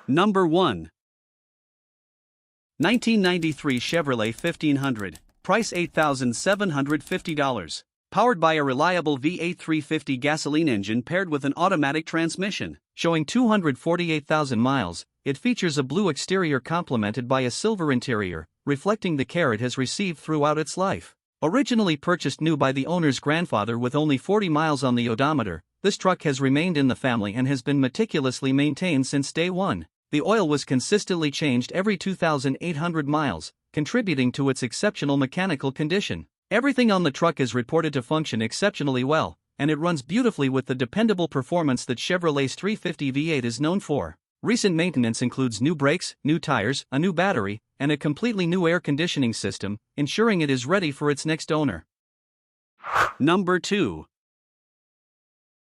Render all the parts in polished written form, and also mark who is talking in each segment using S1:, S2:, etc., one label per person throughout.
S1: Number 1. 1993 Chevrolet 1500. Price $8,750. Powered by a reliable V8 350 gasoline engine paired with an automatic transmission. Showing 248,000 miles, it features a blue exterior complemented by a silver interior, reflecting the care it has received throughout its life. Originally purchased new by the owner's grandfather with only 40 miles on the odometer, this truck has remained in the family and has been meticulously maintained since day one. The oil was consistently changed every 2,800 miles, contributing to its exceptional mechanical condition. Everything on the truck is reported to function exceptionally well, and it runs beautifully with the dependable performance that Chevrolet's 350 V8 is known for. Recent maintenance includes new brakes, new tires, a new battery, and a completely new air conditioning system, ensuring it is ready for its next owner. Number 2.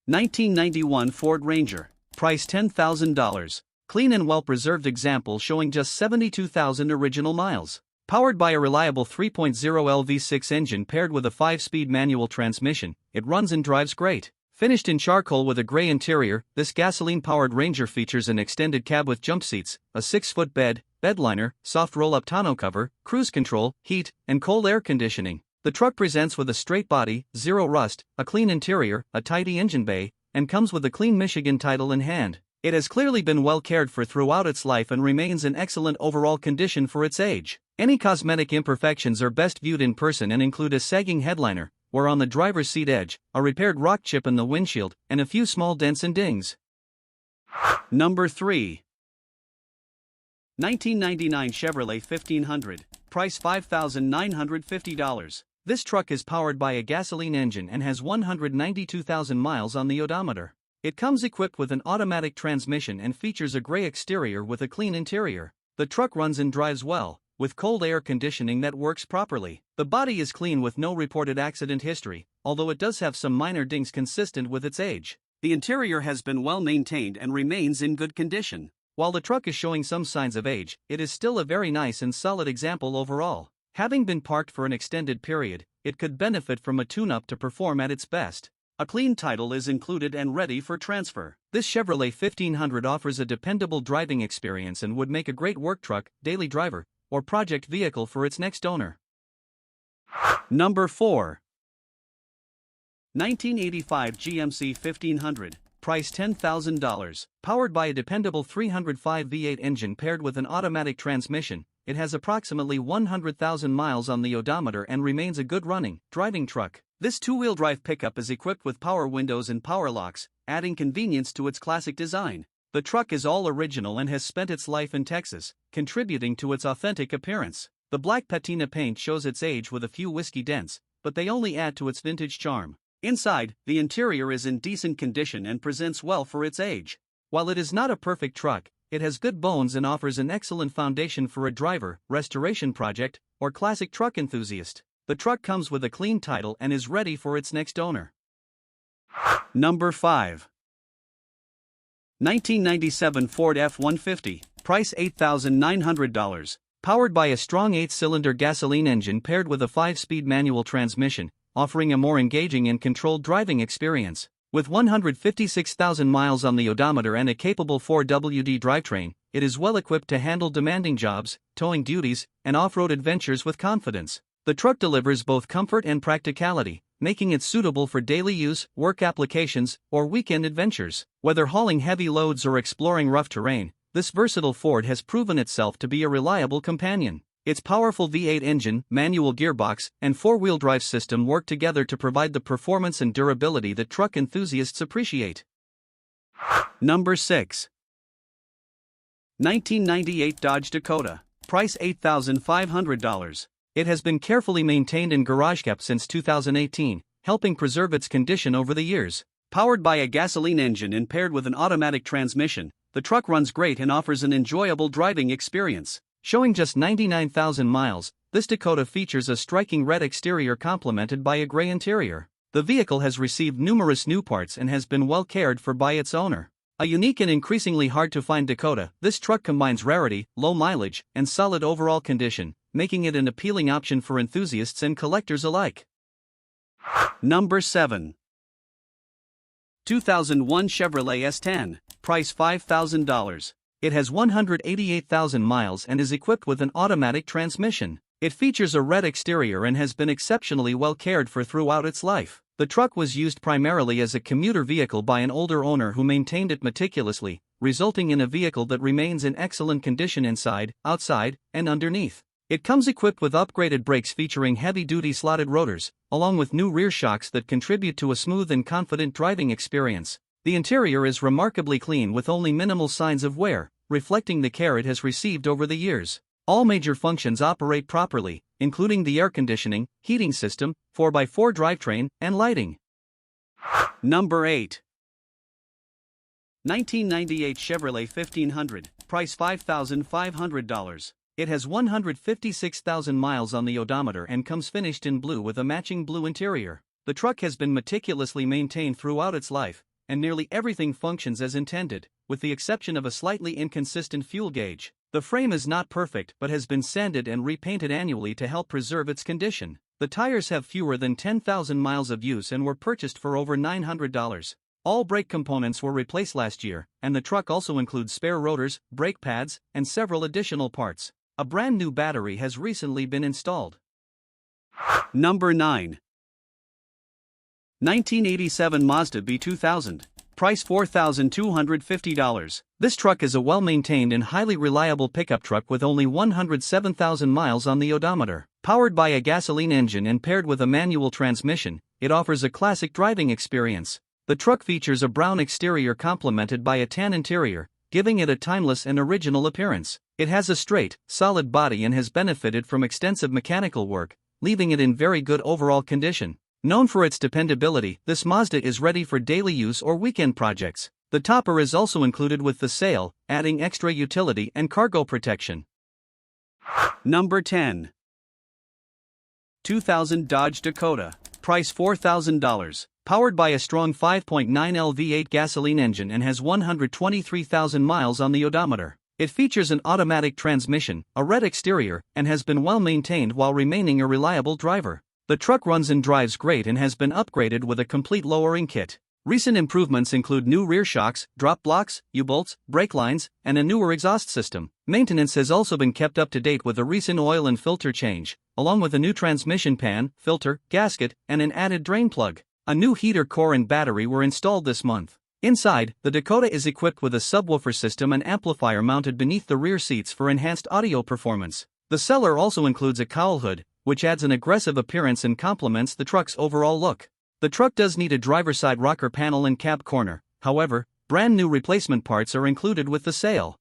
S1: 1991 Ford Ranger. Price $10,000. Clean and well-preserved example showing just 72,000 original miles. Powered by a reliable 3.0L V6 engine paired with a 5-speed manual transmission, it runs and drives great. Finished in charcoal with a gray interior, this gasoline-powered Ranger features an extended cab with jump seats, a 6-foot bed, bedliner, soft roll-up tonneau cover, cruise control, heat, and cold air conditioning. The truck presents with a straight body, zero rust, a clean interior, a tidy engine bay, and comes with a clean Michigan title in hand. It has clearly been well cared for throughout its life and remains in excellent overall condition for its age. Any cosmetic imperfections are best viewed in person and include a sagging headliner, or on the driver's seat edge, a repaired rock chip in the windshield, and a few small dents and dings. Number 3. 1999 Chevrolet 1500. Price $5,950. This truck is powered by a gasoline engine and has 192,000 miles on the odometer. It comes equipped with an automatic transmission and features a gray exterior with a clean interior. The truck runs and drives well, with cold air conditioning that works properly. The body is clean with no reported accident history, although it does have some minor dings consistent with its age. The interior has been well maintained and remains in good condition. While the truck is showing some signs of age, it is still a very nice and solid example overall. Having been parked for an extended period, it could benefit from a tune-up to perform at its best. A clean title is included and ready for transfer. This Chevrolet 1500 offers a dependable driving experience and would make a great work truck, daily driver, or project vehicle for its next owner. Number 4. 1985 GMC 1500. Price $10,000. Powered by a dependable 305 V8 engine paired with an automatic transmission, it has approximately 100,000 miles on the odometer and remains a good running, driving truck. This two-wheel drive pickup is equipped with power windows and power locks, adding convenience to its classic design. The truck is all original and has spent its life in Texas, contributing to its authentic appearance. The black patina paint shows its age with a few whiskey dents, but they only add to its vintage charm. Inside, the interior is in decent condition and presents well for its age. While it is not a perfect truck, it has good bones and offers an excellent foundation for a driver, restoration project, or classic truck enthusiast. The truck comes with a clean title and is ready for its next owner. Number 5. 1997 Ford F-150. Price $8,900. Powered by a strong 8-cylinder gasoline engine paired with a 5-speed manual transmission, offering a more engaging and controlled driving experience. With 156,000 miles on the odometer and a capable 4WD drivetrain, it is well equipped to handle demanding jobs, towing duties, and off-road adventures with confidence. The truck delivers both comfort and practicality, making it suitable for daily use, work applications, or weekend adventures. Whether hauling heavy loads or exploring rough terrain, this versatile Ford has proven itself to be a reliable companion. Its powerful V8 engine, manual gearbox, and 4-wheel drive system work together to provide the performance and durability that truck enthusiasts appreciate. Number 6. 1998 Dodge Dakota. Price $8,500. It has been carefully maintained and garage-kept since 2018, helping preserve its condition over the years. Powered by a gasoline engine and paired with an automatic transmission, the truck runs great and offers an enjoyable driving experience. Showing just 99,000 miles, this Dakota features a striking red exterior complemented by a gray interior. The vehicle has received numerous new parts and has been well cared for by its owner. A unique and increasingly hard-to-find Dakota, this truck combines rarity, low mileage, and solid overall condition, making it an appealing option for enthusiasts and collectors alike. Number 7. 2001 Chevrolet S10. Price $5,000. It has 188,000 miles and is equipped with an automatic transmission. It features a red exterior and has been exceptionally well cared for throughout its life. The truck was used primarily as a commuter vehicle by an older owner who maintained it meticulously, resulting in a vehicle that remains in excellent condition inside, outside, and underneath. It comes equipped with upgraded brakes featuring heavy-duty slotted rotors, along with new rear shocks that contribute to a smooth and confident driving experience. The interior is remarkably clean with only minimal signs of wear, reflecting the care it has received over the years. All major functions operate properly, including the air conditioning, heating system, 4x4 drivetrain, and lighting. Number 8. 1998 Chevrolet 1500, price $5,500. It has 156,000 miles on the odometer and comes finished in blue with a matching blue interior. The truck has been meticulously maintained throughout its life, and nearly everything functions as intended, with the exception of a slightly inconsistent fuel gauge. The frame is not perfect but has been sanded and repainted annually to help preserve its condition. The tires have fewer than 10,000 miles of use and were purchased for over $900. All brake components were replaced last year, and the truck also includes spare rotors, brake pads, and several additional parts. A brand new battery has recently been installed. Number 9. 1987 Mazda B2000, price $4,250. This truck is a well-maintained and highly reliable pickup truck with only 107,000 miles on the odometer. Powered by a gasoline engine and paired with a manual transmission, it offers a classic driving experience. The truck features a brown exterior complemented by a tan interior, giving it a timeless and original appearance. It has a straight, solid body and has benefited from extensive mechanical work, leaving it in very good overall condition. Known for its dependability, this Mazda is ready for daily use or weekend projects. The topper is also included with the sale, adding extra utility and cargo protection. Number 10. 2000 Dodge Dakota, price $4,000. Powered by a strong 5.9L V8 gasoline engine and has 123,000 miles on the odometer. It features an automatic transmission, a red exterior, and has been well maintained while remaining a reliable driver. The truck runs and drives great and has been upgraded with a complete lowering kit. Recent improvements include new rear shocks, drop blocks, U-bolts, brake lines, and a newer exhaust system. Maintenance has also been kept up to date with a recent oil and filter change, along with a new transmission pan, filter, gasket, and an added drain plug. A new heater core and battery were installed this month. Inside, the Dakota is equipped with a subwoofer system and amplifier mounted beneath the rear seats for enhanced audio performance. The seller also includes a cowl hood, which adds an aggressive appearance and complements the truck's overall look. The truck does need a driver's side rocker panel and cab corner, however, brand new replacement parts are included with the sale.